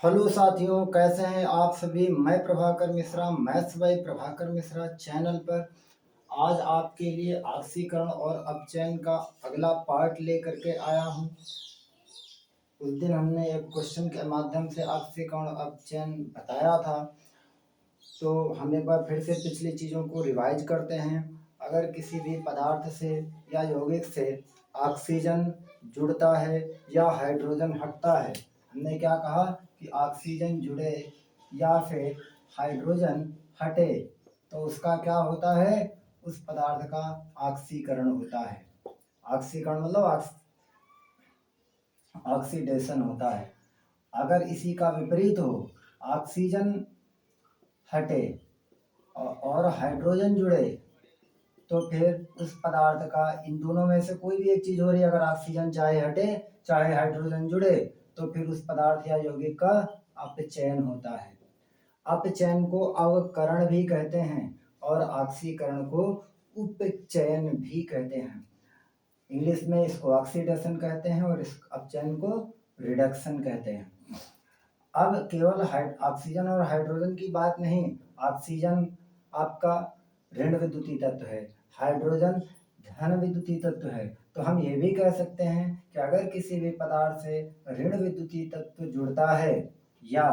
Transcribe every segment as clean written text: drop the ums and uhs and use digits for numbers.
Hello साथियों, कैसे हैं आप सभी। मैं Prabhakar Mishra, maths by Prabhakar Mishra channel पर आज आपके लिए ऑक्सीकरण और अपचयन का अगला पार्ट लेकर के आया हूं। उस दिन हमने एक क्वेश्चन के माध्यम से ऑक्सीकरण और अपचयन बताया था, तो हम एक बार फिर से पिछली चीज़ों को रिवाइज करते हैं। अगर किसी भी पदार्थ से या यौगिक से ऑक्सीजन जुड़ता है या हाइड्रोजन हटता है, हमने क्या कहा कि ऑक्सीजन जुड़े या फिर हाइड्रोजन हटे, तो उसका क्या होता है, उस पदार्थ का ऑक्सीकरण होता है। ऑक्सीकरण मतलब ऑक्सीडेशन होता है। अगर इसी का विपरीत हो, ऑक्सीजन हटे और हाइड्रोजन जुड़े, तो फिर उस पदार्थ का इन दोनों में से कोई भी एक चीज हो रही है, अगर ऑक्सीजन चाहे हटे चाहे हाइड्रोजन जुड़े, तो फिर उस पदार्थ या यौगिक का अपचयन होता है। अपचयन को अवकरण भी कहते हैं और ऑक्सीकरण को उपचयन भी कहते हैं। इंग्लिश में इसको ऑक्सीडेशन कहते हैं और इस अपचयन को रिडक्शन कहते हैं। अब केवल ऑक्सीजन और हाइड्रोजन की बात नहीं, ऑक्सीजन आपका ऋण विद्युतीय तत्व है, हाइड्रोजन धन विद्युतीय तत्व है। तो हम ये भी कह सकते हैं कि अगर किसी भी पदार्थ से ऋण विद्युतीय तत्व जुड़ता है या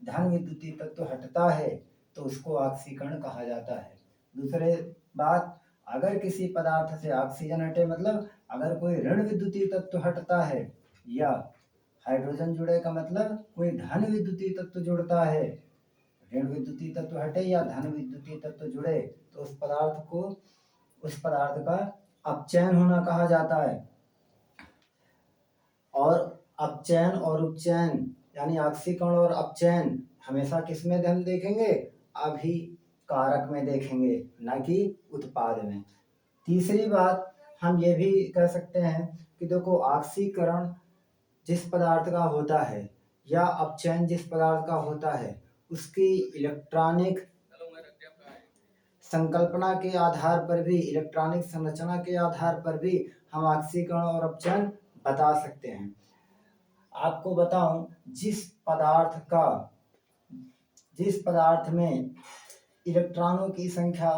धन विद्युतीय तत्व हटता है, तो उसको ऑक्सीकरण कहा जाता है। दूसरे बात, अगर किसी पदार्थ से ऑक्सीजन हटे, मतलब अगर कोई ऋण विद्युतीय तत्व हटता है या हाइड्रोजन जुड़े का मतलब कोई धन विद्युतीय तत्व जुड़ता है, ऋण विद्युतीय तत्व हटे या धन विद्युतीय तत्व जुड़े, तो उस पदार्थ का अपचयन होना कहा जाता है। और अपचयन और उपचयन यानी ऑक्सीकरण और अपचयन हमेशा किस में हम देखेंगे, अभिकारक में देखेंगे, न कि उत्पाद में। तीसरी बात, हम ये भी कह सकते हैं कि देखो, ऑक्सीकरण जिस पदार्थ का होता है या अपचयन जिस पदार्थ का होता है, उसकी इलेक्ट्रॉनिक संकल्पना के आधार पर भी, इलेक्ट्रॉनिक संरचना के आधार पर भी हम ऑक्सीकरण और अपचयन बता सकते हैं। आपको बताऊं, जिस पदार्थ में इलेक्ट्रॉनों की संख्या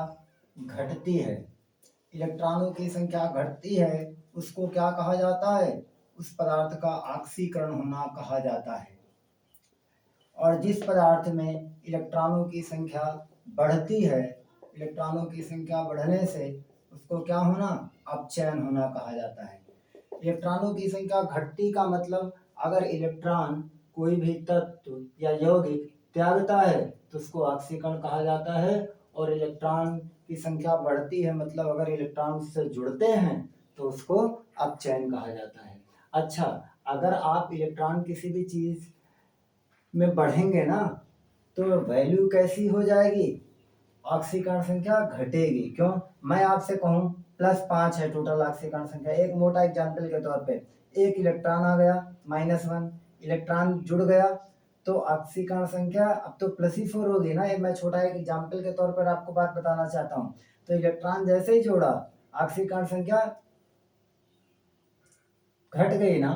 घटती है, इलेक्ट्रॉनों की संख्या घटती है, उसको क्या कहा जाता है, उस पदार्थ का ऑक्सीकरण होना कहा जाता है। और जिस पदार्थ में इलेक्ट्रॉनों की संख्या बढ़ती है, इलेक्ट्रॉनों की संख्या बढ़ने से उसको क्या होना, अपचयन होना कहा जाता है। इलेक्ट्रॉनों की संख्या घटती का मतलब, अगर इलेक्ट्रॉन कोई भी तत्व या यौगिक त्यागता है तो उसको ऑक्सीकरण कहा जाता है। और इलेक्ट्रॉन की संख्या बढ़ती है, मतलब अगर इलेक्ट्रॉन उससे जुड़ते हैं तो उसको अपचयन कहा जाता है। अच्छा, अगर आप इलेक्ट्रॉन किसी भी चीज में बढ़ेंगे ना, तो वैल्यू कैसी हो जाएगी, ऑक्सीकरण संख्या घटेगी। क्यों, मैं आपसे कहूं +5 है टोटल ऑक्सीकरण संख्या, एक मोटा एग्जाम्पल के तौर पे एक इलेक्ट्रॉन आ गया, -1 इलेक्ट्रॉन जुड़ गया, तो ऑक्सीकरण संख्या अब तो +4 होगी ना। मैं छोटा एक एग्जाम्पल के तौर पर आपको बात बताना चाहता हूँ। तो इलेक्ट्रॉन जैसे ही जोड़ा, ऑक्सीकरण संख्या घट गई ना।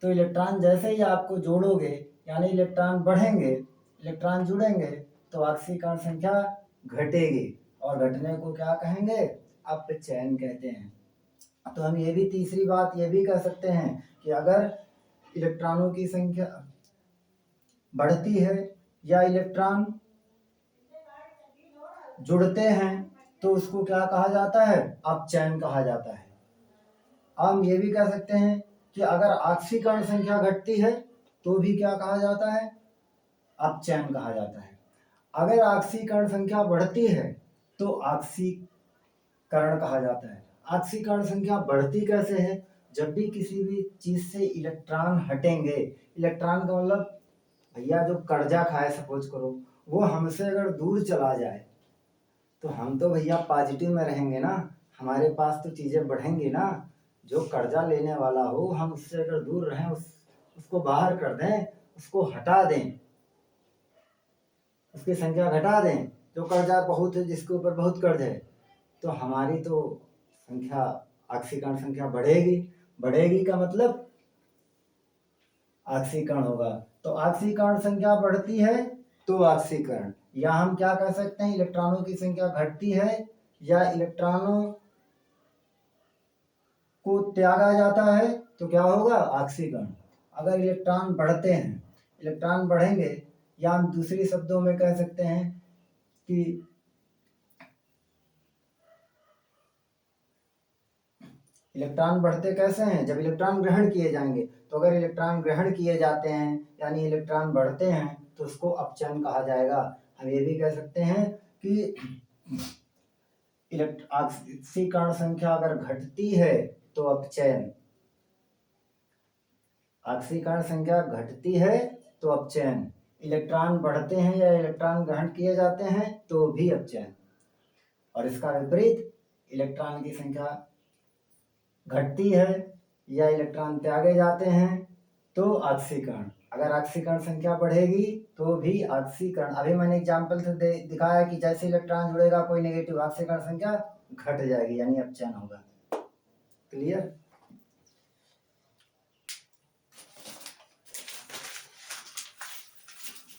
तो इलेक्ट्रॉन जैसे ही आपको जोड़ोगे, यानी इलेक्ट्रॉन बढ़ेंगे, इलेक्ट्रॉन जुड़ेंगे, तो ऑक्सीकरण संख्या घटेगी, और घटने को क्या कहेंगे, अपचयन कहते हैं। तो हम ये भी तीसरी बात ये भी कह सकते हैं कि अगर इलेक्ट्रॉनों की संख्या बढ़ती है या इलेक्ट्रॉन जुड़ते हैं, तो उसको क्या कहा जाता है, अपचयन कहा जाता है। हम ये भी कह सकते हैं कि अगर ऑक्सीकरण संख्या घटती है तो भी क्या कहा जाता है, अपचयन कहा जाता है। अगर ऑक्सीकरण संख्या बढ़ती है तो ऑक्सीकरण कहा जाता है। ऑक्सीकरण संख्या बढ़ती कैसे है, जब भी किसी भी चीज से इलेक्ट्रॉन हटेंगे, इलेक्ट्रॉन का मतलब भैया जो कर्जा खाए सपोज करो, वो हमसे अगर दूर चला जाए, तो हम तो भैया पॉजिटिव में रहेंगे ना, हमारे पास तो चीजें बढ़ेंगी ना। जो कर्जा लेने वाला हो, हम उससे अगर दूर रहें, उसको बाहर कर दें, उसको हटा दें, उसकी संख्या घटा दें, जो कर्जा बहुत है, जिसके ऊपर बहुत कर्ज है, तो हमारी तो संख्या, ऑक्सीकरण संख्या बढ़ेगी। बढ़ेगी का मतलब ऑक्सीकरण होगा। तो ऑक्सीकरण संख्या बढ़ती है तो ऑक्सीकरण, या हम क्या कह सकते हैं, इलेक्ट्रॉनों की संख्या घटती है या इलेक्ट्रॉनों को त्यागा जाता है तो क्या होगा, ऑक्सीकरण। अगर इलेक्ट्रॉन बढ़ते हैं, इलेक्ट्रॉन बढ़ेंगे, या हम दूसरी शब्दों में कह सकते हैं कि इलेक्ट्रॉन बढ़ते कैसे हैं, जब इलेक्ट्रॉन ग्रहण किए जाएंगे। तो अगर इलेक्ट्रॉन ग्रहण किए जाते हैं यानी इलेक्ट्रॉन बढ़ते हैं तो उसको अपचयन कहा जाएगा। हम ये भी कह सकते हैं कि ऑक्सीकरण संख्या अगर घटती है तो अपचयन, ऑक्सीकरण संख्या घटती है तो अपचयन, इलेक्ट्रॉन बढ़ते हैं या इलेक्ट्रॉन ग्रहण किए जाते हैं तो भी अपचयन। और इसका विपरीत, इलेक्ट्रॉन की संख्या घटती है या इलेक्ट्रॉन त्यागे जाते हैं तो ऑक्सीकरण। अगर ऑक्सीकरण संख्या बढ़ेगी तो भी ऑक्सीकरण। अभी मैंने एग्जांपल से दिखाया कि जैसे इलेक्ट्रॉन जुड़ेगा कोई नेगेटिव, ऑक्सीकरण संख्या घट जाएगी यानी अपचयन होगा। क्लियर।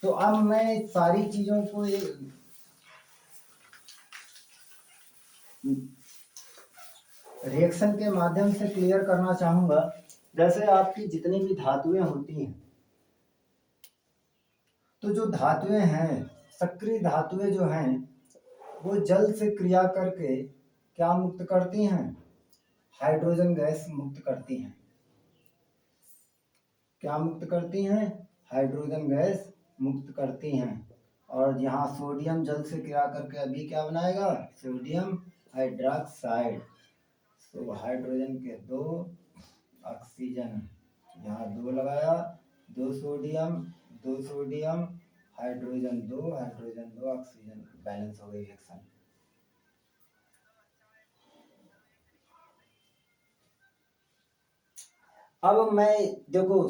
तो अब मैं सारी चीजों को रिएक्शन के माध्यम से क्लियर करना चाहूंगा। जैसे आपकी जितनी भी धातुएं होती हैं, तो जो धातुएं हैं, सक्रिय धातुएं जो हैं, वो जल से क्रिया करके क्या मुक्त करती हैं, हाइड्रोजन गैस मुक्त करती हैं। क्या मुक्त करती हैं, हाइड्रोजन गैस मुक्त करती हैं। और यहाँ सोडियम जल से क्रिया करके अभी क्या बनाएगा, सोडियम हाइड्रोक्साइड। तो हाइड्रोजन के 2, ऑक्सीजन यहाँ 2 लगाया, 2 sodium, 2 sodium, hydrogen 2, hydrogen 2, oxygen, balance हो गई रिएक्शन। अब मैं देखो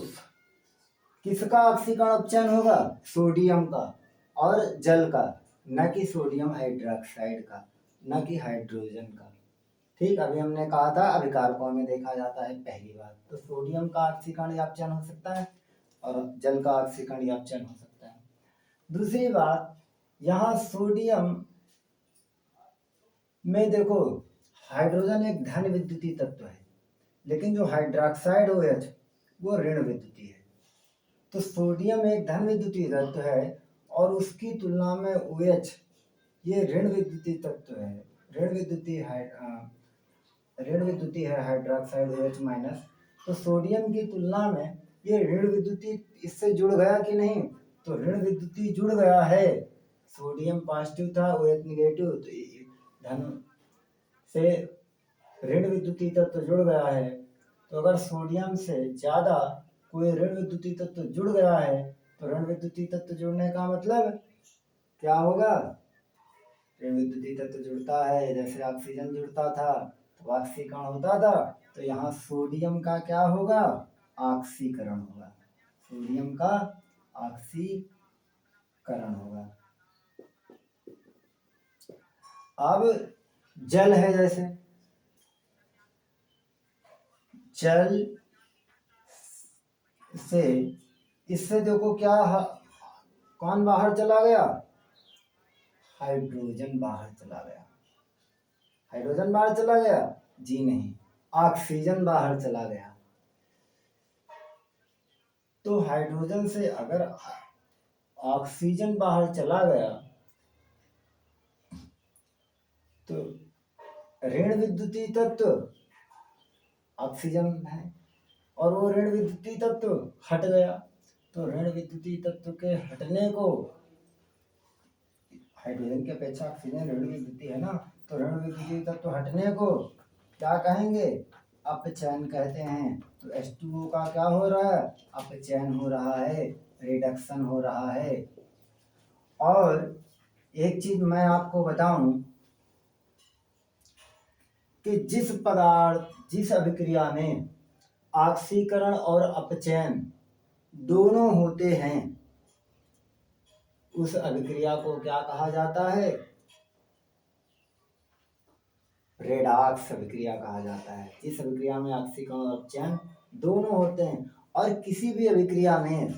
किसका ऑक्सीकरण अपचयन होगा, सोडियम का और जल का, न कि सोडियम हाइड्रोक्साइड का, न कि हाइड्रोजन का। ठीक, अभी हमने कहा था अभिकारकों में देखा जाता है पहली बार। तो सोडियम का ऑक्सीकरण या अपचयन हो सकता है और जल का ऑक्सीकरण या अपचयन हो सकता है। दूसरी बात, यहाँ सोडियम में देखो हाइड्रोजन एक धन विद्युतीय तत्व है, लेकिन जो हाइड्रोक्साइड OH वो ऋण विद्युतीय है। तो सोडियम एक धन विद्युतीय तत्व है और उसकी तुलना में OH ये ऋण विद्युतीय तत्व है, ऋण विद्युतीय है हाइड्रोक्साइड OH माइनस। तो सोडियम की तुलना में ये ऋण विद्युतीय इससे जुड़ गया कि नहीं, तो ऋण विद्युतीय जुड़ गया है। सोडियम पॉजिटिव था, OH निगेटिव, तो धन से ऋण विद्युतीय तत्व जुड़ गया है। तो अगर सोडियम से ज्यादा कोई ऋण विद्युतीय तत्व जुड़ गया है तो ऋण विद्युतीय तत्व जुड़ने का मतलब क्या होगा, ऋण विद्युतीय तत्व जुड़ता है, जैसे ऑक्सीजन जुड़ता था तो ऑक्सीकरण होता था, तो यहाँ सोडियम का क्या होगा, ऑक्सीकरण होगा, सोडियम का ऑक्सीकरण होगा। अब जल है, जैसे जल से, इससे देखो क्या कौन बाहर चला गया, हाइड्रोजन बाहर चला गया। हाइड्रोजन बाहर चला गया जी नहीं, ऑक्सीजन बाहर चला गया। तो हाइड्रोजन से अगर ऑक्सीजन बाहर चला गया तो ऋण विद्युतीय तत्व ऑक्सीजन है और वो ऋण विद्युतीय तत्व हट गया। तो ऋण विद्युतीय तत्व के हटने को, हाइड्रोजन की अपेक्षा ऑक्सीजन ऋण विद्युतीय है ना, तो ऋण विद्युतीय तत्व हटने को क्या कहेंगे, अपचयन कहते हैं। तो H2O का क्या हो रहा है, अपचयन हो रहा है, रिडक्शन हो रहा है। और एक चीज मैं आपको बताऊं कि जिस अभिक्रिया में ऑक्सीकरण और अपचयन दोनों होते हैं उस अभिक्रिया को क्या कहा जाता है, रेडॉक्स अभिक्रिया कहा जाता है। इस अभिक्रिया में ऑक्सीकरण और अपचयन दोनों होते हैं और किसी भी अभिक्रिया में,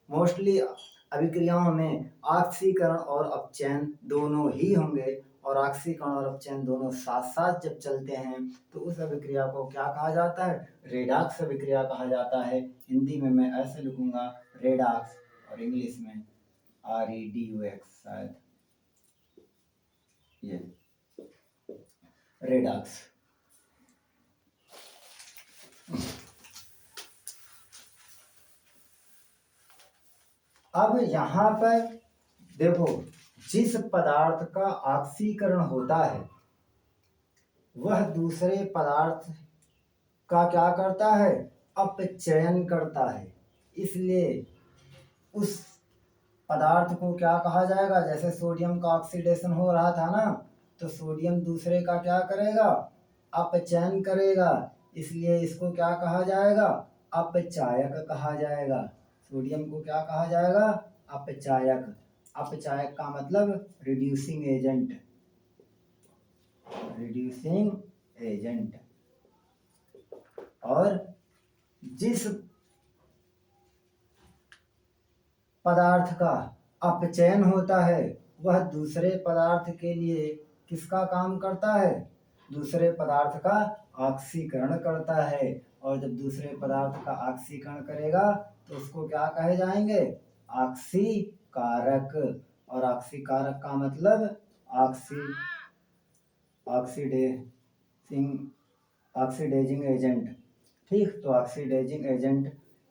मोस्टली अभिक्रियाओं में ऑक्सीकरण और अपचयन दोनों ही होंगे, और ऑक्सीकरण और अपचयन दोनों साथ साथ जब चलते हैं तो उस अभिक्रिया को क्या कहा जाता है? रेडॉक्स अभिक्रिया कहा जाता है। हिंदी में मैं ऐसे लिखूंगा रेडॉक्स, और इंग्लिश में REDOX, शायद ये रेडॉक्स। अब यहाँ पर देखो, जिस पदार्थ का ऑक्सीकरण होता है वह दूसरे पदार्थ का क्या करता है? अपचयन करता है। इसलिए उस पदार्थ को क्या कहा जाएगा? जैसे सोडियम का ऑक्सीडेशन हो रहा था ना, तो सोडियम दूसरे का क्या करेगा? अपचयन करेगा। इसलिए इसको क्या कहा जाएगा? अपचायक कहा जाएगा। सोडियम को क्या कहा जाएगा? अपचायक। अपचायक का मतलब रिड्यूसिंग एजेंट, रिड्यूसिंग एजेंट। और जिस पदार्थ का अपचयन होता है वह दूसरे पदार्थ के लिए किसका काम करता है? दूसरे पदार्थ का ऑक्सीकरण करता है। और जब दूसरे पदार्थ का ऑक्सीकरण करेगा तो उसको क्या कहे जाएंगे? ऑक्सीकारक। और ऑक्सीकारक का मतलब ऑक्सीडेजिंग एजेंट। ठीक, तो ऑक्सीडेजिंग एजेंट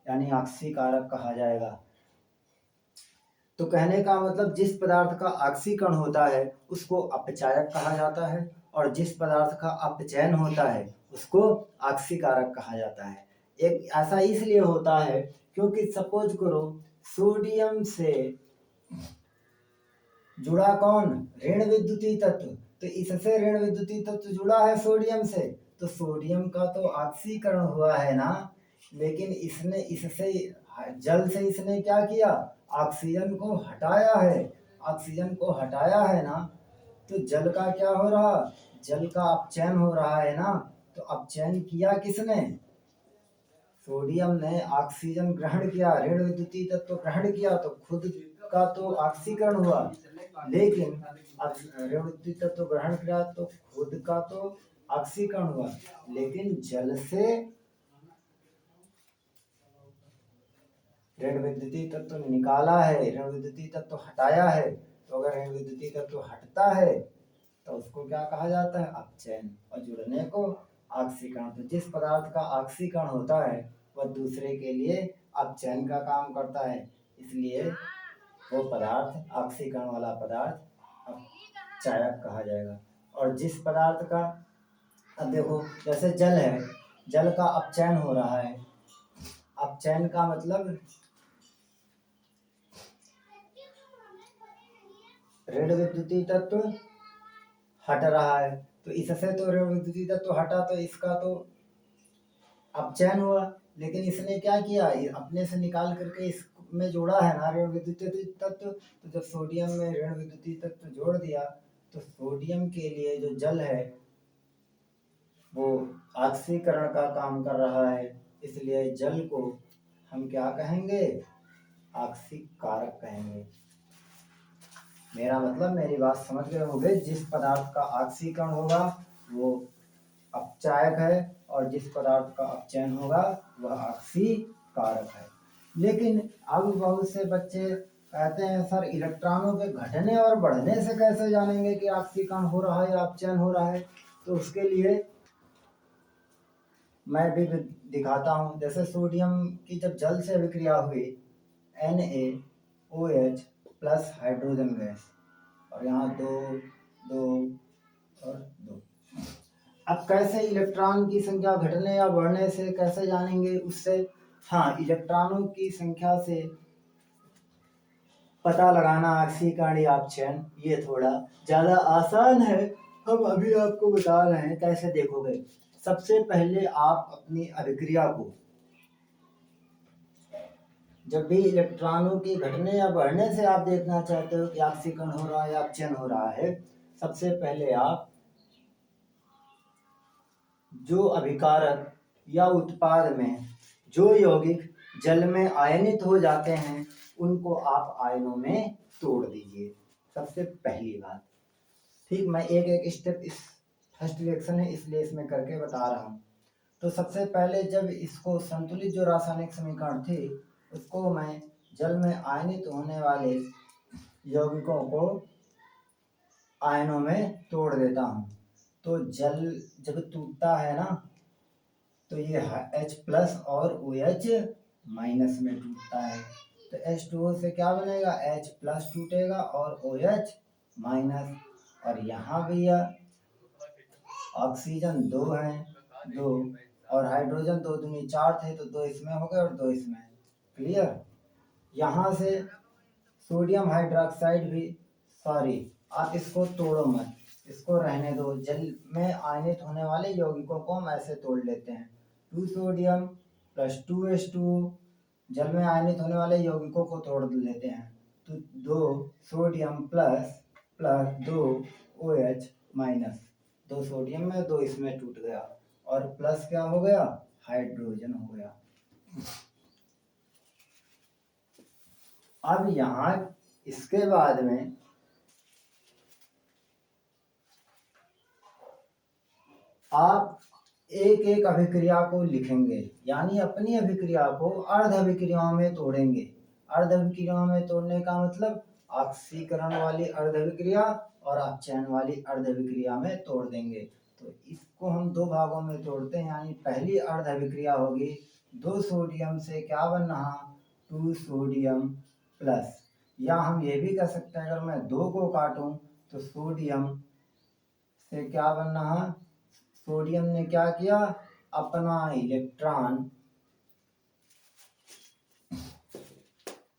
यानी ऑक्सीकारक कहा जाएगा। तो कहने का मतलब जिस पदार्थ का ऑक्सीकरण होता है उसको अपचायक कहा जाता है, और जिस पदार्थ का अपचयन होता है उसको ऑक्सीकारक कहा जाता है। एक ऐसा इसलिए होता है क्योंकि सपोज करो सोडियम से जुड़ा कौन? ऋण विद्युतीय तत्व। तो इससे ऋण विद्युतीय तत्व जुड़ा है सोडियम से, तो सोडियम का तो ऑक्सीकरण हुआ है ना, लेकिन इसने इससे जल से इसने क्या किया? ऑक्सीजन को हटाया है। ऑक्सीजन को हटाया है ना, तो जल का क्या हो रहा? जल का अपचयन हो रहा है ना। तो अपचयन किया किसने? सोडियम ने ऑक्सीजन ग्रहण किया, ऋण विद्युतीय तत्व ग्रहण किया, तो खुद का तो ऑक्सीकरण हुआ, लेकिन ऋण विद्युतीय तत्व ग्रहण किया तो खुद का तो ऑक्सीकरण हुआ, लेकिन जल से ऋण विद्युतीय तत्व निकाला है, ऋण विद्युतीय तत्व हटाया है। तो अगर ऋण विद्युतीय तत्व हटता है तो उसको क्या कहा जाता है? अपचयन। और जुड़ने को ऑक्सीकरण। तो जिस पदार्थ का ऑक्सीकरण होता है वह दूसरे के लिए अपचयन का काम करता है, इसलिए वो पदार्थ, ऑक्सीकरण वाला पदार्थ अपचायक कहा जाएगा। और जिस पदार्थ का, अब देखो जैसे जल है, जल का अपचयन हो रहा है। अपचयन का मतलब ऋण विद्युतीय तत्व हट रहा है, तो इससे तो ऋण विद्युतीय तत्व हटा तो इसका तो अपचयन हुआ, लेकिन इसने क्या किया? अपने से निकाल करके इसमें जोड़ा है ना ऋण विद्युतीय तत्व। तो जब सोडियम में ऋण विद्युतीय तत्व जोड़ दिया तो सोडियम के लिए जो जल है वो ऑक्सीकरण का काम कर रहा है, इसलिए जल को हम क्या कहेंगे? ऑक्सीकारक कहेंगे। मेरा मतलब, मेरी बात समझ गए होंगे। जिस पदार्थ का ऑक्सीकरण होगा वो अपचायक है, और जिस पदार्थ का अपचयन होगा वह ऑक्सीकारक है। लेकिन अब बहुत से बच्चे कहते हैं सर इलेक्ट्रॉनों के घटने और बढ़ने से कैसे जानेंगे कि ऑक्सीकरण हो रहा है या अपचयन हो रहा है? तो उसके लिए मैं भी दिखाता हूँ। जैसे सोडियम की जब जल से अभिक्रिया हुई NaOH प्लस हाइड्रोजन गैस, और यहाँ 2 2 और 2। अब कैसे इलेक्ट्रॉन की संख्या घटने या बढ़ने से कैसे जानेंगे? उससे, हाँ, इलेक्ट्रॉनों की संख्या से पता लगाना ऑक्सीकरण या अपचयन, ये थोड़ा ज़्यादा आसान है। हम अभी आपको बता रहे हैं कैसे देखोगे। सबसे पहले आप अपनी अभिक्रिया को, जब भी इलेक्ट्रॉनों की घटने या बढ़ने से आप देखना चाहते हो कि ऑक्सीकरण हो रहा है या अपचयन हो रहा है, सबसे पहले आप जो अभिकारक या उत्पाद में जो यौगिक जल में आयनित हो जाते हैं उनको आप आयनों में तोड़ दीजिए, सबसे पहली बात। ठीक, मैं एक एक स्टेप, इस फर्स्ट रिएक्शन है इसलिए इसमें करके बता रहा हूँ। तो सबसे पहले जब इसको संतुलित जो रासायनिक समीकरण थे उसको मैं जल में आयनित होने वाले यौगिकों को आयनों में तोड़ देता हूँ। तो जल जब टूटता है ना तो ये H+ और OH- में टूटता है। तो H2O से क्या बनेगा, H+ टूटेगा और OH-। और यहाँ भी यह ऑक्सीजन 2 है, 2 और हाइड्रोजन 2 दूनी 4 थे तो 2 इसमें हो गए और 2 इसमें। क्लियर। यहाँ से सोडियम हाइड्रोक्साइड भी, सॉरी आप इसको तोड़ो मत, इसको रहने दो। जल में आयनित होने वाले यौगिकों को हम ऐसे तोड़ लेते हैं, 2 सोडियम प्लस 2 H2O। जल में आयनित होने वाले यौगिकों को तोड़ लेते हैं तो 2 सोडियम प्लस 2 OH-। 2 सोडियम में 2 इसमें टूट गया और प्लस क्या हो गया, हाइड्रोजन हो गया। अब यहाँ इसके बाद में आप एक एक अभिक्रिया को लिखेंगे, यानी अपनी अभिक्रिया को अर्ध अभिक्रियाओं में तोड़ेंगे। अर्ध अभिक्रियाओं में तोड़ने का मतलब ऑक्सीकरण वाली अर्ध अभिक्रिया और अपचयन वाली अर्ध अभिक्रिया में तोड़ देंगे। तो इसको हम 2 भागों में तोड़ते हैं, यानी पहली अर्ध अभिक्रिया होगी 2 सोडियम से क्या बन रहा, 2 सोडियम प्लस, या हम ये भी कह सकते हैं अगर मैं 2 को काटूं तो सोडियम से क्या बन रहा, सोडियम ने क्या किया, अपना इलेक्ट्रॉन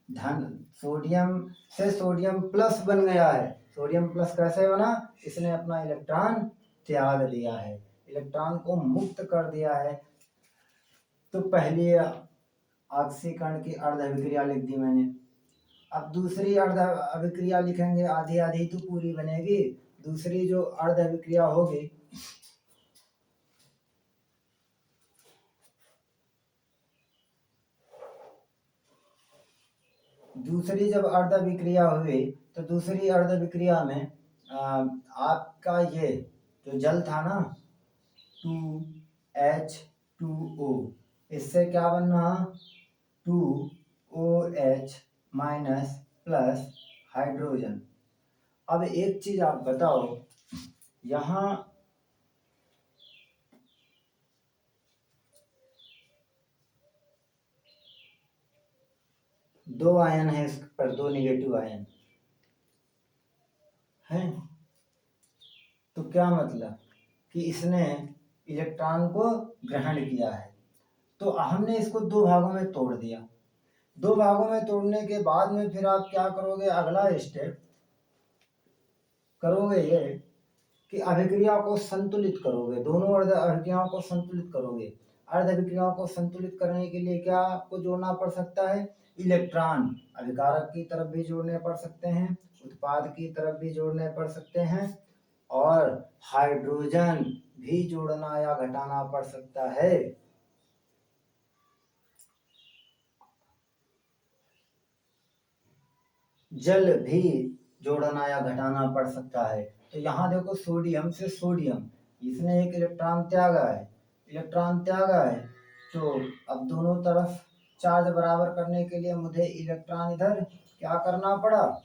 धन, सोडियम से सोडियम प्लस बन गया है। सोडियम प्लस कैसे बना, इसने अपना इलेक्ट्रॉन त्याग दिया है, इलेक्ट्रॉन को मुक्त कर दिया है। तो पहली ऑक्सीकरण की अर्ध अभिक्रिया लिख दी मैंने। अब दूसरी अर्ध अभिक्रिया लिखेंगे, आधी आधी तो पूरी बनेगी। दूसरी जो अर्ध अभिक्रिया होगी, दूसरी जब अर्ध अभिक्रिया हुई तो दूसरी अर्ध अभिक्रिया में आपका ये जो जल था ना 2H2O, इससे क्या बन रहा 2OH- प्लस हाइड्रोजन। अब एक चीज आप बताओ, यहाँ दो आयन है, इस पर 2 निगेटिव आयन हैं, तो क्या मतलब कि इसने इलेक्ट्रॉन को ग्रहण किया है। तो हमने इसको 2 भागों में तोड़ दिया। 2 भागों में तोड़ने के बाद में फिर आप क्या करोगे, अगला स्टेप करोगे ये कि अभिक्रिया को संतुलित करोगे, दोनों अर्ध अभिक्रियाओं को संतुलित करोगे। अर्ध अभिक्रियाओं को संतुलित करने के लिए क्या आपको जोड़ना पड़ सकता है, इलेक्ट्रॉन अभिकारक की तरफ भी जोड़ने पड़ सकते हैं, उत्पाद की तरफ भी जोड़ने पड़ सकते हैं, और हाइड्रोजन भी जोड़ना या घटाना पड़ सकता है। जल भी जोड़ना या घटाना पड़ सकता है। तो यहाँ देखो सोडियम से सोडियम, इसने एक इलेक्ट्रॉन त्यागा है, इलेक्ट्रॉन त्यागा है, तो अब दोनों तरफ चार्ज बराबर करने के लिए मुझे इलेक्ट्रॉन इधर क्या करना पड़ा,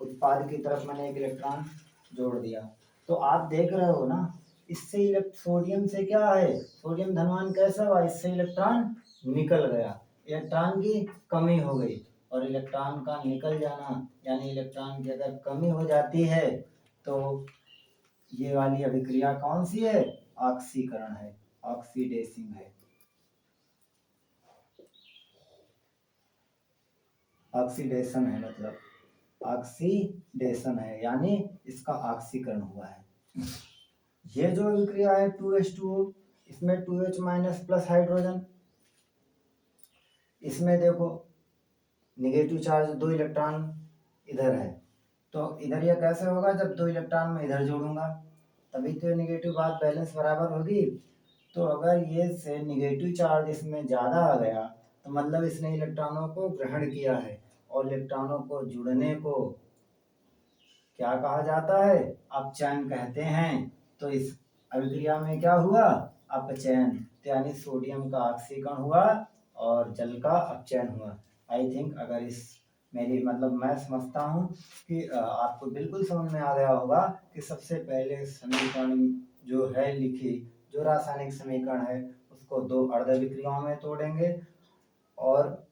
उत्पाद की तरफ मैंने एक इलेक्ट्रॉन जोड़ दिया। तो आप देख रहे हो ना, इससे सोडियम से क्या है, सोडियम धनवान कैसा हुआ, इससे इलेक्ट्रॉन निकल गया, इलेक्ट्रॉन की कमी हो गई। और इलेक्ट्रॉन का निकल जाना यानी इलेक्ट्रॉन की अगर कमी हो जाती है तो ये वाली अभिक्रिया कौन सी है, ऑक्सीकरण है, ऑक्सीडेशन है, ऑक्सीडेशन है, मतलब ऑक्सीडेशन है, यानी इसका ऑक्सीकरण हुआ है। ये जो अभिक्रिया है 2H2O, इसमें 2H- प्लस हाइड्रोजन, इसमें देखो निगेटिव चार्ज 2 इलेक्ट्रॉन इधर है, तो इधर यह कैसे होगा, जब 2 इलेक्ट्रॉन मैं इधर जोड़ूंगा तभी तो निगेटिव बात बैलेंस बराबर होगी। तो अगर ये से निगेटिव चार्ज इसमें ज़्यादा आ गया तो मतलब इसने इलेक्ट्रॉनों को ग्रहण किया है, और इलेक्ट्रॉनों को जुड़ने को क्या कहा जाता है? अपचयन कहते हैं। तो इस अभिक्रिया में क्या हुआ? अपचयन, यानी सोडियम का ऑक्सीकरण हुआ और जल का अपचयन हुआ। आई थिंक अगर इस मेरी मतलब मैं समझता हूँ कि आपको बिल्कुल समझ में आ गया होगा कि सबसे पहले समीकरण जो है लिखी, जो रासायनिक समीकरण है उसको दो अर्ध विक्रियाओं में तोड़ेंगे, और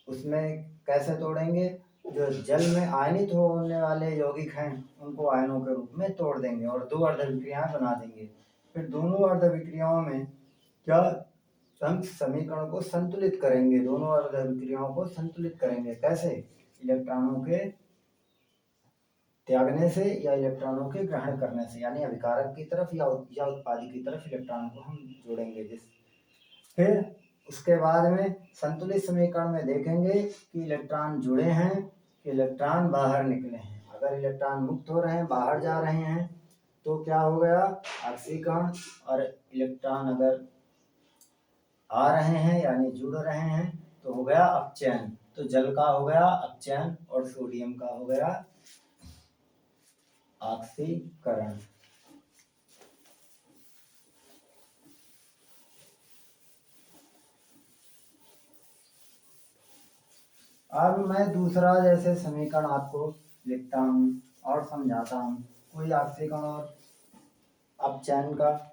उसमें कैसे तोड़ेंगे? जो जल में आयनित होने वाले यौगिक हैं उनको आयनों के रूप में तोड़ देंगे और दो अर्ध विक्रियाएं बना देंगे। फिर दोनों अर्ध विक्रियाओं में क्या हम समीकरण को संतुलित करेंगे, दोनों अर्ध विक्रियाओं को संतुलित करेंगे। कैसे? इलेक्ट्रॉनों के त्यागने से या इलेक्ट्रॉनों के ग्रहण करने से, यानी अभिकारक की तरफ या उत्पादी की तरफ इलेक्ट्रॉन को हम जोड़ेंगे। फिर उसके बाद में संतुलित समीकरण में देखेंगे कि इलेक्ट्रॉन जुड़े हैं कि इलेक्ट्रॉन बाहर निकले हैं। अगर इलेक्ट्रॉन मुक्त हो रहे हैं, बाहर जा रहे हैं, तो क्या हो गया? ऑक्सीकरण। और इलेक्ट्रॉन अगर आ रहे हैं यानी जुड़ रहे हैं तो हो गया अपचयन। तो जल का हो गया अपचयन और सोडियम का हो गया ऑक्सीकरण। अब मैं दूसरा जैसे समीकरण आपको लिखता हूँ और समझाता हूँ, कोई ऑक्सीकरण और अपचयन का।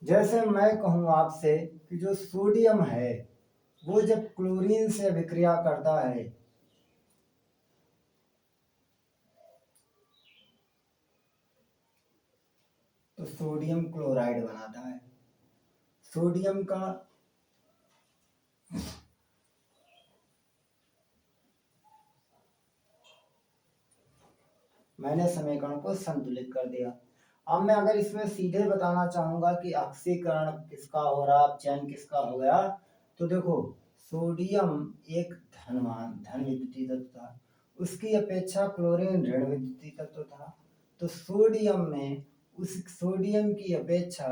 जैसे मैं कहूँ आपसे कि जो सोडियम है वो जब क्लोरीन से अभिक्रिया करता है तो सोडियम क्लोराइड बनाता है। सोडियम का मैंने समीकरण को संतुलित कर दिया। अब मैं अगर इसमें सीधे बताना चाहूंगा कि ऑक्सीकरण किसका हो रहा, अपचयन किसका हो गया, तो देखो सोडियम एक धन विद्युतीय तत्व था, उसकी अपेक्षा क्लोरीन ऋण विद्युतीय तत्व था। तो सोडियम में उस सोडियम की अपेक्षा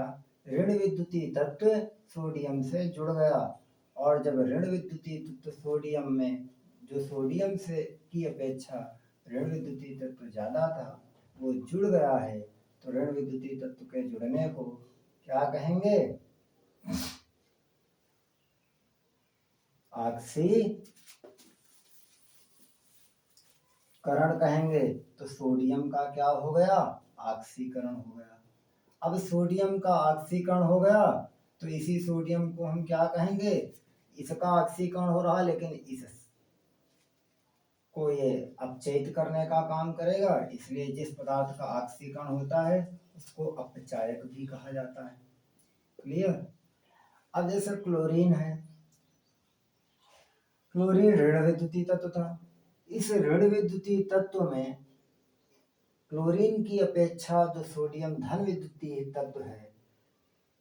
ऋण विद्युतीय तत्व सोडियम से जुड़ गया, और जब ऋण विद्युतीय तत्व सोडियम में जो सोडियम से की अपेक्षा ऋण विद्युतीय तत्व ज्यादा था वो जुड़ गया है, तो ऋण विद्युतीय तत्व के जुड़ने को क्या कहेंगे? ऑक्सीकरण कहेंगे। तो सोडियम का क्या हो गया? ऑक्सीकरण हो गया। अब सोडियम का ऑक्सीकरण हो गया तो इसी सोडियम को हम क्या कहेंगे? इसका ऑक्सीकरण हो रहा लेकिन इस को ये अपचयित करने का काम करेगा, इसलिए जिस पदार्थ का ऑक्सीकरण होता है उसको अपचायक भी कहा जाता है। क्लियर? अब जैसे क्लोरीन है, क्लोरीन ऋण विद्युतीय तत्व था। इस ऋण विद्युतीय तत्व में क्लोरीन की अपेक्षा जो सोडियम धन विद्युतीय तत्व है,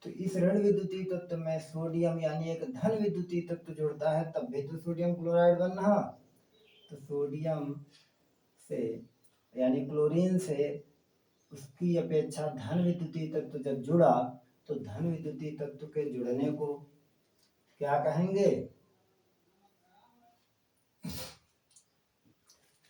तो इस ऋण विद्युतीय तत्व में सोडियम यानी एक धन विद्युतीय तत्व जुड़ता है, तब भी तो सोडियम क्लोराइड बन रहा। तो सोडियम से यानी क्लोरीन से उसकी अपेक्षा धन विद्युतीय तत्व जब जुड़ा तो धन विद्युतीय तत्व के जुड़ने को क्या कहेंगे?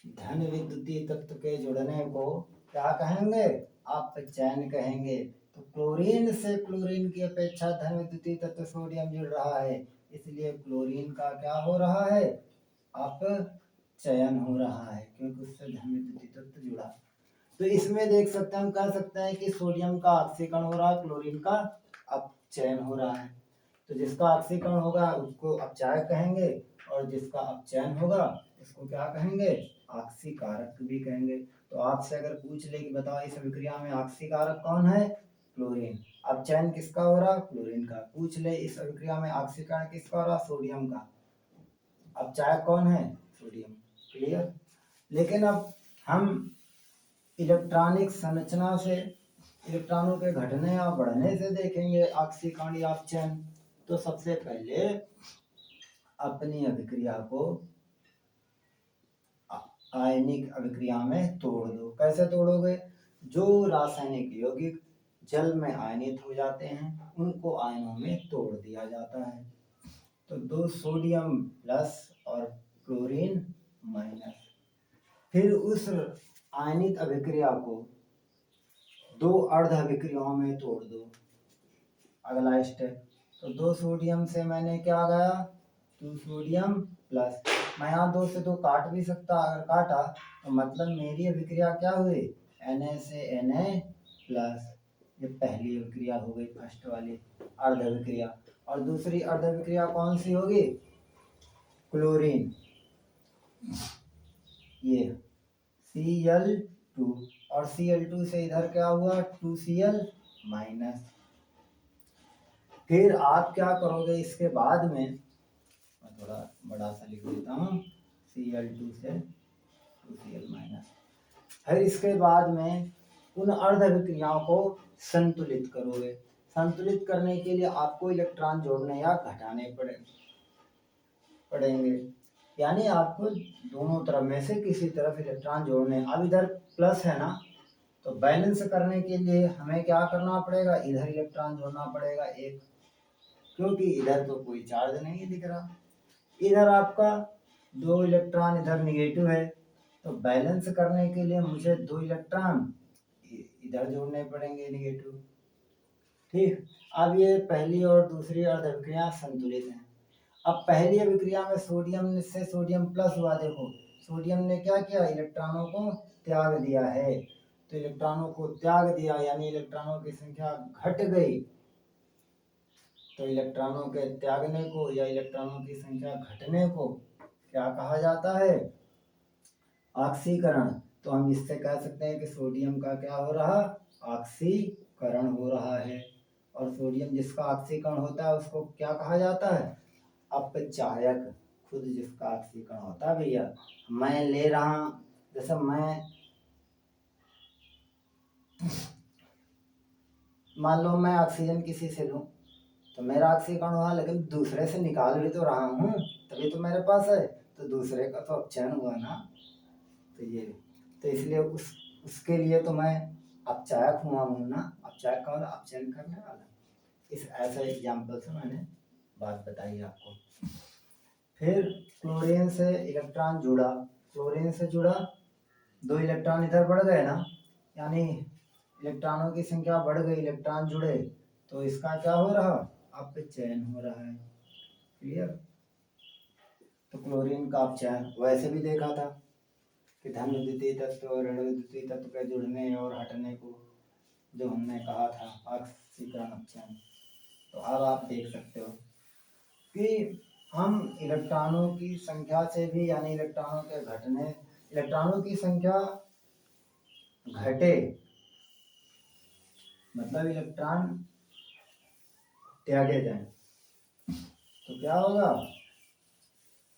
धन विद्युतीय तत्व के जुड़ने को क्या कहेंगे? अपचयन कहेंगे। तो क्लोरीन से क्लोरीन की अपेक्षा धन विद्युतीय तत्व सोडियम जुड़ रहा है, इसलिए क्लोरीन का क्या हो रहा है? अपचयन हो रहा है, क्योंकि उससे धन विद्युतीय तत्व जुड़ा। तो इसमें देख सकते हैं, हम कह सकते हैं कि सोडियम का ऑक्सीकरण हो रहा है, क्लोरीन का अपचयन हो रहा है। तो जिसका ऑक्सीकरण होगा उसको अपचायक कहेंगे, और जिसका अपचयन होगा उसको क्या कहेंगे? ऑक्सीकारक भी कहेंगे। तो आपसे अगर पूछ ले कि बताओ इस अभिक्रिया में ऑक्सीकारक कौन है? क्लोरीन। अपचयन किसका हो रहा? क्लोरीन का। पूछ ले इस अभिक्रिया में ऑक्सीकरण किसका हो रहा? सोडियम का। अपचायक कौन है? सोडियम। क्लियर? लेकिन अब हम इलेक्ट्रॉनिक संरचना से इलेक्ट्रॉनों के घटने या बढ़ने से देखेंगे ऑक्सीकरण या अपचयन। तो सबसे पहले अपनी अभिक्रिया को आयनिक अभिक्रिया में तोड़ दो। कैसे तोड़ोगे? जो रासायनिक यौगिक जल में आयनित हो जाते हैं उनको आयनों में तोड़ दिया जाता है। तो 2 सोडियम प्लस और क्लोरीन माइनस। फिर उस आयनित अभिक्रिया को 2 अर्ध अभिक्रियाओं में तोड़ दो। अगला स्टेप, तो 2 सोडियम से मैंने क्या गया 2 सोडियम प्लस। मैं यहाँ 2 से 2 काट भी सकता, अगर काटा तो मतलब मेरी अभिक्रिया क्या हुई Na से Na प्लस। ये पहली अभिक्रिया हो गई, फर्स्ट वाली अर्ध अभिक्रिया। और दूसरी अर्ध अभिक्रिया कौन सी होगी? क्लोरीन, ये Cl2 और Cl2 से इधर क्या हुआ 2Cl माइनस। फिर आप क्या करोगे इसके बाद में, मैं थोड़ा बड़ा सा लिख देता हूँ, Cl2 से 2Cl माइनस। फिर इसके बाद में उन अर्ध अभिक्रियाओं को संतुलित करोगे। संतुलित करने के लिए आपको इलेक्ट्रॉन जोड़ने या घटाने पड़ेंगे, यानी आपको दोनों तरफ में से किसी तरफ इलेक्ट्रॉन जोड़ने। अब इधर प्लस है ना, तो बैलेंस करने के लिए हमें क्या करना पड़ेगा, इधर इलेक्ट्रॉन जोड़ना पड़ेगा एक, क्योंकि इधर तो कोई चार्ज नहीं दिख रहा। इधर आपका 2 इलेक्ट्रॉन इधर निगेटिव है, तो बैलेंस करने के लिए मुझे 2 इलेक्ट्रॉन इधर जोड़ने पड़ेंगे निगेटिव। ठीक, अब ये पहली और दूसरी अर्ध अभिक्रिया संतुलित हैं। अब पहली अभिक्रिया में सोडियम से सोडियम प्लस हुआ, देखो सोडियम ने क्या किया, इलेक्ट्रॉनों को त्याग दिया है। तो इलेक्ट्रॉनों को त्याग दिया यानी इलेक्ट्रॉनों की संख्या घट गई। तो इलेक्ट्रॉनों के त्यागने को या इलेक्ट्रॉनों की संख्या घटने को क्या कहा जाता है, ऑक्सीकरण। तो हम इससे कह सकते हैं कि सोडियम का क्या हो रहा, ऑक्सीकरण हो रहा है। और सोडियम जिसका ऑक्सीकरण होता है उसको क्या कहा जाता है, अपचायक। खुद जिसका ऑक्सीकरण होता है भैया, मैं ले रहा, जैसे मैं मान लो मैं ऑक्सीजन किसी से लूं तो मेरा ऑक्सीकरण हुआ, लेकिन दूसरे से निकाल भी तो रहा हूँ तभी तो मेरे पास है, तो दूसरे का तो अपचयन हुआ ना। तो ये, तो इसलिए उसके लिए तो मैं अपचायक हुआ हूँ ना, अपचायक का मतलब अपचयन करने वाला। इस ऐसे एग्जाम्पल से मैंने बात बताई आपको। फिर क्लोरीन से इलेक्ट्रॉन जुड़ा, क्लोरीन से जुड़ा, 2 इलेक्ट्रॉन इधर बढ़ गए ना, यानी इलेक्ट्रॉनों की संख्या बढ़ गई, इलेक्ट्रॉन जुड़े, तो इसका क्या हो रहा, अपचयन हो रहा है। क्लियर? तो क्लोरीन का अपचयन वैसे भी देखा था कि धन विद्युतीय तत्व और ऋण विद्युतीय तत्व के जुड़ने और हटने को जो हमने कहा था ऑक्सीकरण अपचयन। तो अब आप देख सकते हो कि हम इलेक्ट्रॉनों की संख्या से भी, यानी इलेक्ट्रॉनों के घटने, इलेक्ट्रॉनों की संख्या घटे मतलब इलेक्ट्रॉन त्यागे जाए तो क्या होगा,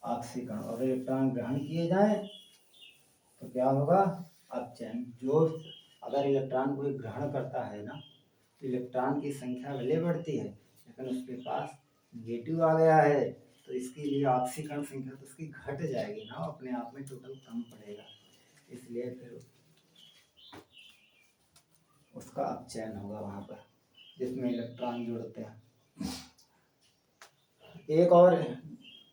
ऑक्सीकरण। और इलेक्ट्रॉन ग्रहण किए जाए तो क्या होगा, अपचयन। जो अगर इलेक्ट्रॉन कोई ग्रहण करता है ना, तो इलेक्ट्रॉन की संख्या भले बढ़ती है लेकिन उसके पास नेगेटिव आ गया है, तो इसके लिए ऑक्सीकरण संख्या तो उसकी घट जाएगी ना, अपने आप में टोटल कम पड़ेगा, इसलिए फिर उसका अपचयन होगा वहाँ पर जिसमें इलेक्ट्रॉन जुड़ते हैं। एक और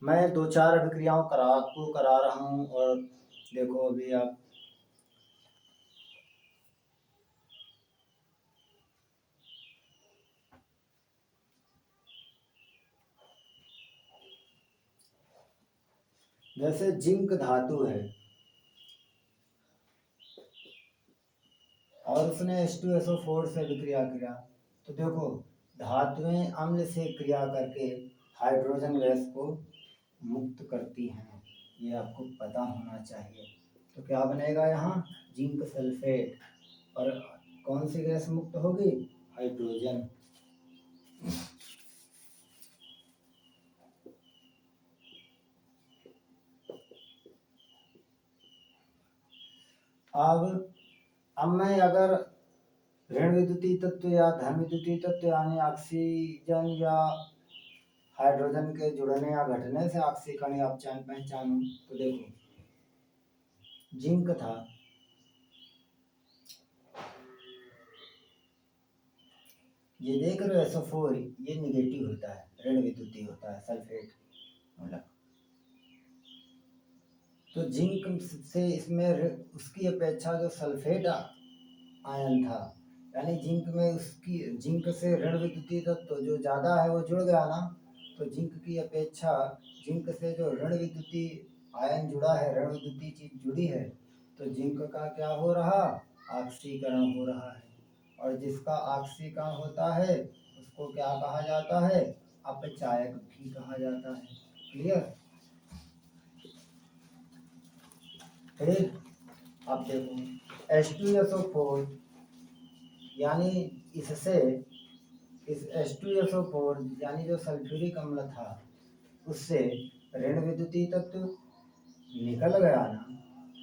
मैं 2-4 अभिक्रियाओं करा रहा हूँ, और देखो अभी आप जैसे जिंक धातु है और उसने H2SO4 से अभिक्रिया किया, तो देखो धातुएं अम्ल से क्रिया करके हाइड्रोजन गैस को मुक्त करती हैं, ये आपको पता होना चाहिए। तो क्या बनेगा यहाँ, जिंक सल्फेट, और कौन सी गैस मुक्त होगी, हाइड्रोजन। अब मैं अगर ऋण विद्युतीय तत्व या धन विद्युतीय तत्व यानी ऑक्सीजन या हाइड्रोजन के जुड़ने या घटने से ऑक्सीकरण या अपचयन पहचानो। तो देखो जिंक था, ये देख रहे हो SO4, ये निगेटिव होता है, ऋण विद्युतीय होता है सल्फेट मतलब। तो जिंक से इसमें उसकी अपेक्षा जो सल्फेट आयन था, यानी जिंक में उसकी जिंक से ऋण विद्युतीय तत्व जो ज़्यादा है वो जुड़ गया ना, तो जिंक की अपेक्षा जिंक से जो ऋण विद्युतीय आयन जुड़ा है, ऋण विद्युतीय चीज जुड़ी है, तो जिंक का क्या हो रहा, ऑक्सीकरण हो रहा है। और जिसका ऑक्सीकरण होता है उसको क्या कहा जाता है, अपचायक भी कहा जाता है। क्लियर। फिर अब देखो H2SO4, यानी इससे इस H2SO4 यानी जो सल्फ्यूरिक अम्ल था उससे ऋण विद्युतीय तत्व निकल गया ना,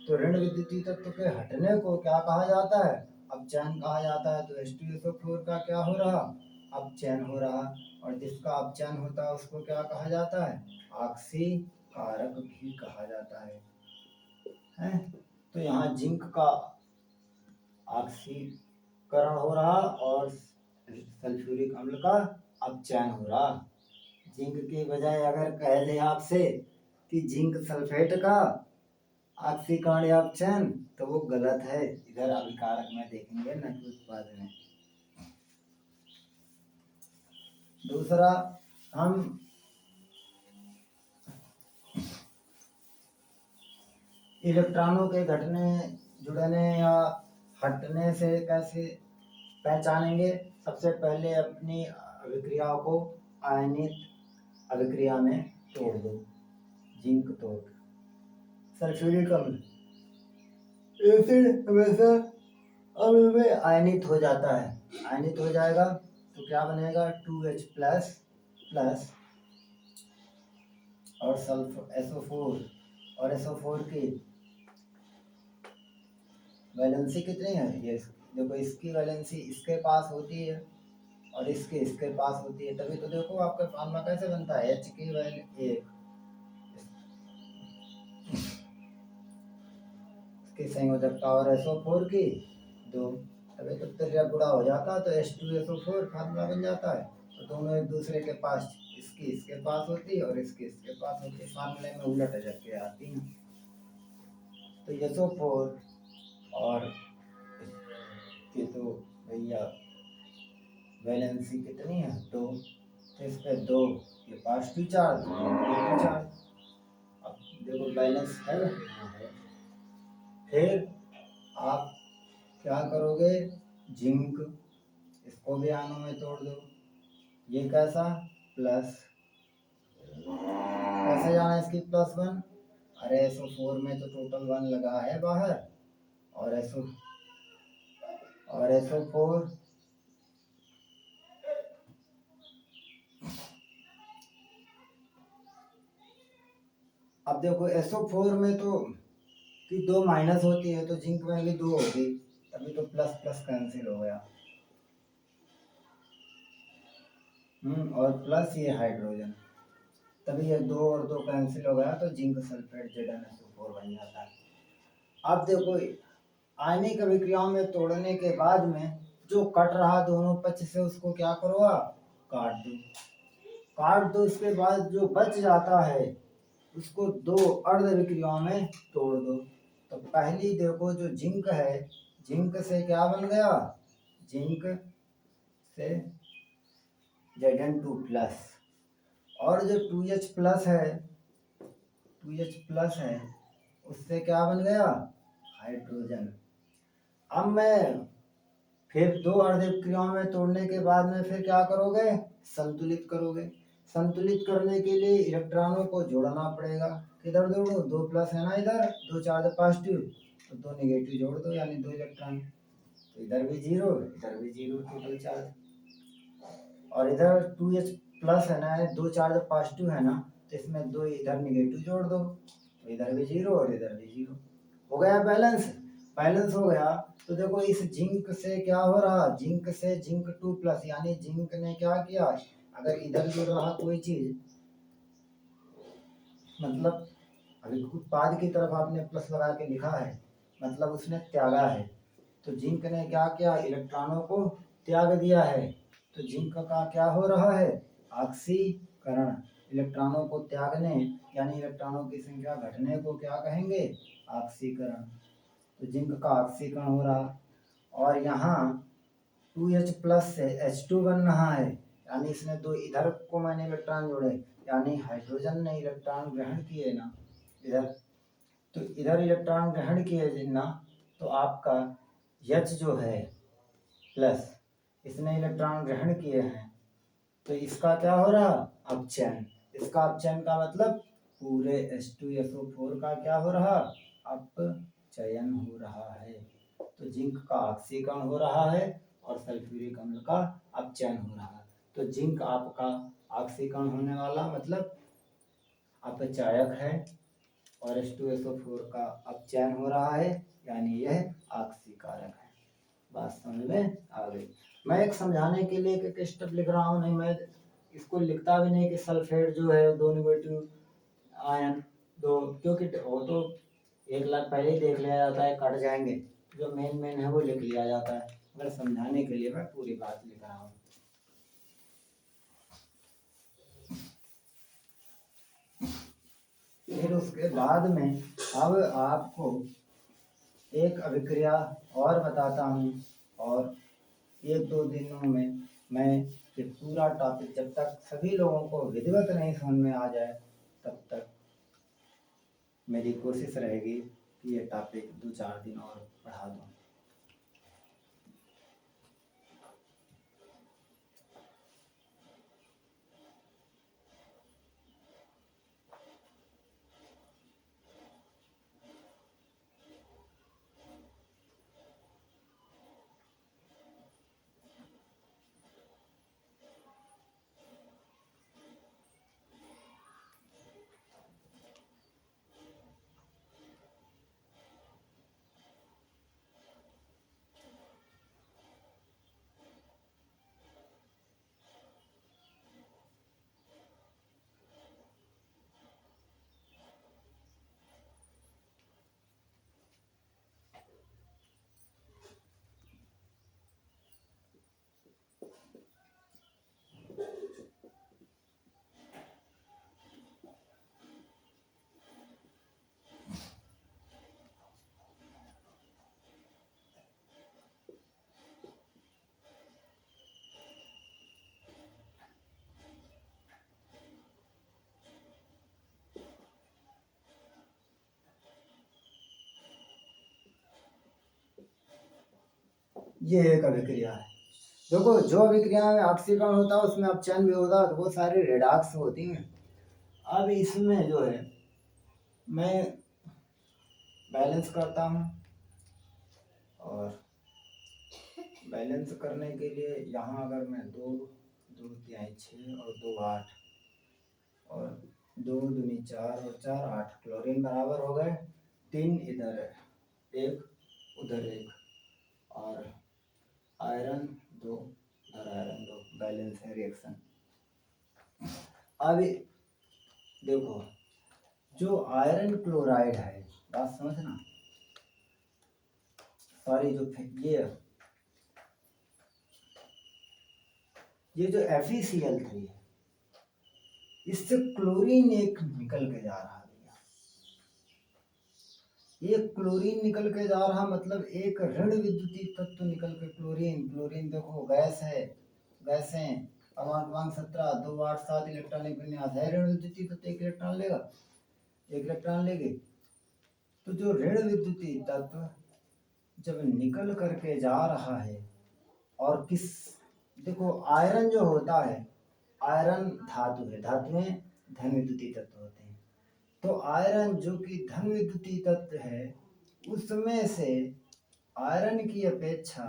तो ऋण विद्युतीय तत्व के हटने को क्या कहा जाता है, अपचयन कहा जाता है। तो H2SO4 का क्या हो रहा, अपचयन हो रहा, और जिसका अपचयन होता है उसको क्या कहा जाता है, ऑक्सीकारक भी कहा जाता है? तो यहाँ जिंक का ऑक्सीकरण हो रहा और सल्फ्यूरिक अम्ल का अपचयन हो रहा। जिंक के बजाय अगर कह दे आपसे कि जिंक सल्फेट का ऑक्सीकरण या अपचयन, तो वो गलत है, इधर अभिकारक में देखेंगे न कि उत्पाद में। दूसरा, हम इलेक्ट्रॉनों के घटने जुड़ने या हटने से कैसे पहचानेंगे। सबसे पहले अपनी अभिक्रियाओं को आयनित अभिक्रिया में तोड़ दो। जिंक तोड़ सल्फ्यूरिक अम्ल, एसिड हमेशा अम्ल में आयनित हो जाता है, आयनित हो जाएगा तो क्या बनेगा, 2H प्लस प्लस और SO4, और SO4 की वैलेंसी कितनी है, ये देखो इसकी वैलेंसी इसके पास होती है और इसके पास होती है, तभी तो देखो आपका फार्मूला कैसे बनता है, H की वैल्यू 1, इसकी संयोजकता और SO4 की 2, तभी तो फिर जब गुणा हो जाता है तो H2SO4 फार्मूला बन जाता है। तो दोनों एक दूसरे के पास, इसकी इसके पास होती है और इसके इसके पास होती है, फार्मूले में उलट करके आती है। तो SO4 और इसकी तो भैया वैलेंसी कितनी है, 2, तो इस पे 2, ये पॉजिटिव चार्ज, नेगेटिव चार्ज। अब देखो बैलेंस है, फिर आप क्या करोगे, जिंक इसको भी आयनों में तोड़ दो, ये कैसा प्लस, कैसे जाना इसकी +1, अरे SO4 में तो टोटल 1 लगा है बाहर, और SO4 अब देखो SO4 में तो कि 2 माइनस होती है, तो जिंक में भी 2 होगी, तभी तो प्लस प्लस कैंसिल हो गया। और प्लस ये हाइड्रोजन, तभी ये 2 और 2 कैंसिल हो गया, तो जिंक सल्फेट ZnSO4 बन जाता है। अब देखो आयनिक अभिक्रियाओं में तोड़ने के बाद में जो कट रहा दोनों पक्ष से उसको क्या करो आप, काट दो, काट दो। इसके बाद जो बच जाता है उसको 2 अर्ध अभिक्रियाओं में तोड़ दो। तो पहली देखो जो जिंक है, जिंक से क्या बन गया, जिंक से Zn2 प्लस, और जो 2H प्लस है, 2H प्लस है उससे क्या बन गया, हाइड्रोजन। अब मैं फिर 2 अर्ध अभिक्रियाओं में तोड़ने के बाद में फिर क्या करोगे, संतुलित करोगे। संतुलित करने के लिए इलेक्ट्रॉनों को जोड़ना पड़ेगा, किधर जोड़ो, 2 प्लस है ना इधर, 2 चार्ज पॉजिटिव, तो 2 नेगेटिव जोड़ दो, यानी 2 इलेक्ट्रॉन, तो इधर भी 0 इधर भी 0 टोटल चार्ज, और इधर 2H प्लस है ना, 2 चार्ज पॉजिटिव है ना, तो इसमें 2 इधर नेगेटिव जोड़ दो, तो इधर भी 0 और इधर भी 0, हो गया बैलेंस। बैलेंस हो गया तो देखो इस जिंक से क्या हो रहा, जिंक से जिंक 2 प्लस, यानी जिंक ने क्या किया, अगर इधर जुड़ रहा कोई चीज, मतलब अभी उत्पाद की तरफ आपने प्लस लगा के लिखा है, मतलब उसने त्यागा है। तो जिंक ने क्या किया, इलेक्ट्रॉनों को त्याग दिया है। तो जिंक का क्या हो रहा है, ऑक्सीकरण। इलेक्ट्रॉनों को त्यागने यानी इलेक्ट्रॉनों की संख्या घटने को क्या कहेंगे, ऑक्सीकरण। तो जिंक का ऑक्सीकरण हो रहा, और यहाँ 2H प्लस से H2 बन रहा है, यानी इसने दो इधर को मैंने इलेक्ट्रॉन जोड़े, यानी हाइड्रोजन ने इलेक्ट्रॉन ग्रहण किए ना इधर, तो इधर इलेक्ट्रॉन ग्रहण किए ना, तो आपका H जो है प्लस, इसने इलेक्ट्रॉन ग्रहण किए हैं, तो इसका क्या हो रहा, अपचयन। इसका अपचयन का मतलब पूरे H2SO4 का क्या हो रहा, अपचयन हो रहा है। तो जिंक का ऑक्सीकरण हो रहा है और सल्फ्यूरिक अम्ल का अपचयन हो रहा है। तो जिंक आपका ऑक्सीकरण होने वाला मतलब अपचायक है, और H2SO4 का अपचयन हो रहा है, यानी यह ऑक्सीकारक है। बात समझ में आ गई। मैं एक समझाने के लिए एक स्टेप लिख रहा हूँ, नहीं मैं इसको लिखता भी नहीं कि सल्फेट जो है दो नेगेटिव आयन दो, क्योंकि वो तो 1 लाख पहले ही देख लिया जाता है, कट जाएंगे। जो मेन है वो लिख लिया जाता है, मगर समझाने के लिए मैं पूरी बात लिख रहा हूँ। फिर उसके बाद में अब आपको एक अभिक्रिया और बताता हूँ, और 1-2 दिनों में मैं ये पूरा टॉपिक, जब तक सभी लोगों को विधिवत नहीं समझ में आ जाए, तब तक मेरी कोशिश रहेगी कि ये टॉपिक 2-4 दिन और पढ़ा दूँ। ये एक अभिक्रिया है। देखो, जो अभिक्रिया में ऑक्सीकरण होता है उसमें अपचयन भी होता है, तो वो सारी रेडॉक्स होती हैं। अब इसमें जो है मैं बैलेंस करता हूँ, और बैलेंस करने के लिए यहाँ अगर मैं 2 2 तिहाई 6 और 2 8 और 2 दूनी 4 और 4 8, क्लोरीन बराबर हो गए, 3 इधर है, 1 उधर 1, और आयरन 2 उधर आयरन 2, बैलेंस है रिएक्शन। अब देखो, जो आयरन क्लोराइड है, बात समझना, सॉरी, जो ये जो FeCl3 है, इससे क्लोरीन एक निकल के जा रहा है भैया। एक क्लोरीन निकल के जा रहा मतलब एक ऋण विद्युतीय तत्व निकल के, क्लोरीन देखो गैस है, गैसें, परमाणु क्रमांक 17, 2 8 7 इलेक्ट्रॉनिक विन्यास है, ऋण विद्युतीय तत्व 1 इलेक्ट्रॉन लेगा, 1 इलेक्ट्रॉन लेगी। तो जो ऋण विद्युतीय तत्व जब निकल करके जा रहा है, और देखो आयरन जो होता है, आयरन धातु है, धातुएं धन विद्युतीय तत्व होते हैं। तो आयरन जो कि धन विद्युतीय तत्व है, उसमें से आयरन की अपेक्षा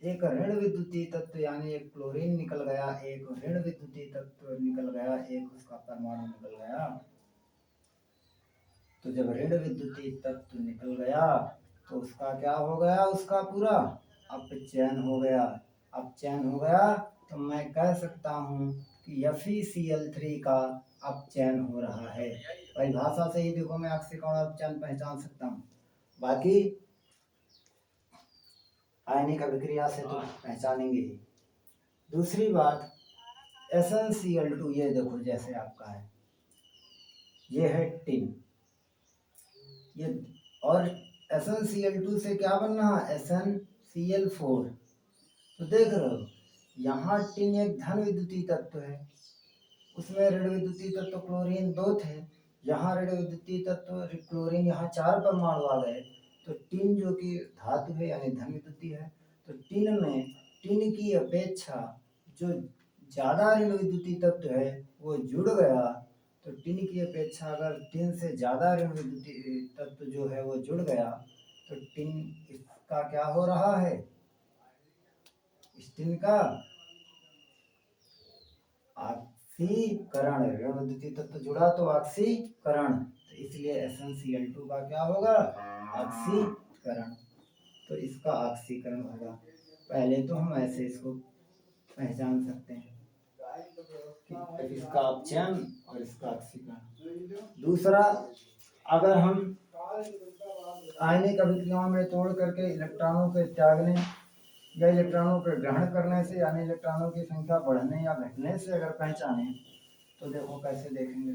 एक ऋण विद्युतीय तत्व यानी एक क्लोरीन निकल गया, एक ऋण विद्युतीय तत्व निकल गया, एक उसका परमाणु निकल गया। तो जब ऋण विद्युतीय तत्व निकल गया तो उसका क्या हो गया, उसका पूरा अपचयन हो गया। अपचयन हो गया तो मैं कह सकता हूँ कि FeCl3 का अपचयन हो रहा है। परिभाषा से ही देखो मैं ऑक्सीकरण और अपचयन पहचान सकता हूँ, बाकी आयनिक अभिक्रिया से तो पहचानेंगे ही। दूसरी बात SnCl2, ये देखो जैसे आपका है, ये है टिन, ये और SnCl2 से क्या बन रहा है SnCl4। तो देख रहे हो यहाँ टिन एक धन विद्युतीय तत्व है, उसमें ऋण विद्युतीय तत्व क्लोरीन 2 थे, यहाँ ऋण विद्युतीय तत्व क्लोरीन यहाँ 4 परमाणु आ गए। तो टिन जो कि धातु है यानी धन विद्युतीय है, तो टिन में टिन की अपेक्षा जो ज़्यादा ऋण विद्युतीय तत्व है वो जुड़ गया। तो टिन की अपेक्षा अगर टिन से ज़्यादा ऋण विद्युतीय तत्व जो है वो जुड़ गया तो टिन इसका क्या हो रहा है, इस टिन का ऑक्सीकरण, ऋण विद्युतीय तत्व जुड़ा तो ऑक्सीकरण, तो इसलिए SnCl2 का क्या होगा ऑक्सीकरण, तो इसका ऑक्सीकरण होगा। पहले तो हम ऐसे इसको पहचान सकते हैं कि इसका अपचयन और इसका ऑक्सीकरण। दूसरा, अगर हम आयनिक अभिक्रियाओं में तोड़ करके इलेक्ट्रॉनों के त्यागने या इलेक्ट्रॉनों को ग्रहण करने से यानी इलेक्ट्रॉनों की संख्या बढ़ने या घटने से अगर पहचाने तो देखो कैसे देखेंगे।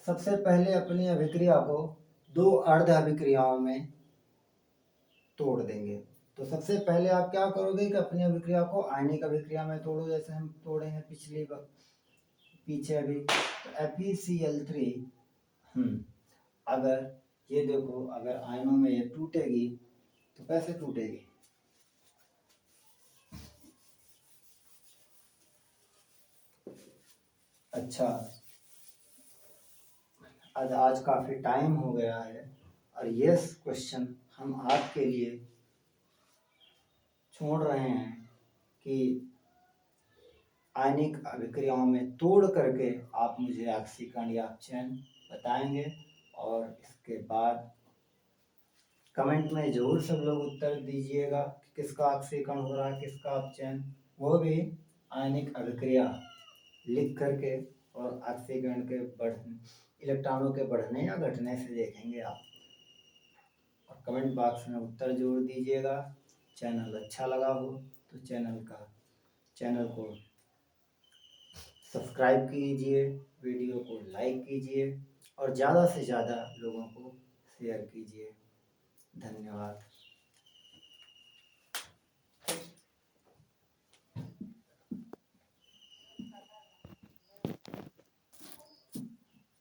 सबसे पहले अपनी अभिक्रिया को दो अर्ध अभिक्रियाओं में तोड़ देंगे। तो सबसे पहले आप क्या करोगे कि अपनी अभिक्रिया को आयनिक अभिक्रिया में तोड़ो, जैसे हम तोड़े हैं पीछे अभी। तो FeCl3, अगर ये देखो अगर आयनों में ये टूटेगी तो कैसे टूटेगी, अच्छा आज काफ़ी टाइम हो गया है और ये क्वेश्चन हम आपके लिए छोड़ रहे हैं कि आयनिक अभिक्रियाओं में तोड़ करके आप मुझे ऑक्सीकरण या अपचयन बताएंगे, और इसके बाद कमेंट में ज़रूर सब लोग उत्तर दीजिएगा कि किसका ऑक्सीकरण हो रहा है किसका अपचयन, वो भी आयनिक अभिक्रिया लिख करके, और ऑक्सीकरण के इलेक्ट्रॉनों के बढ़ने या घटने से देखेंगे आप। और कमेंट बॉक्स में उत्तर जरूर दीजिएगा। चैनल अच्छा लगा हो तो चैनल को सब्सक्राइब कीजिए, वीडियो को लाइक कीजिए और ज़्यादा से ज़्यादा लोगों को शेयर कीजिए। धन्यवाद।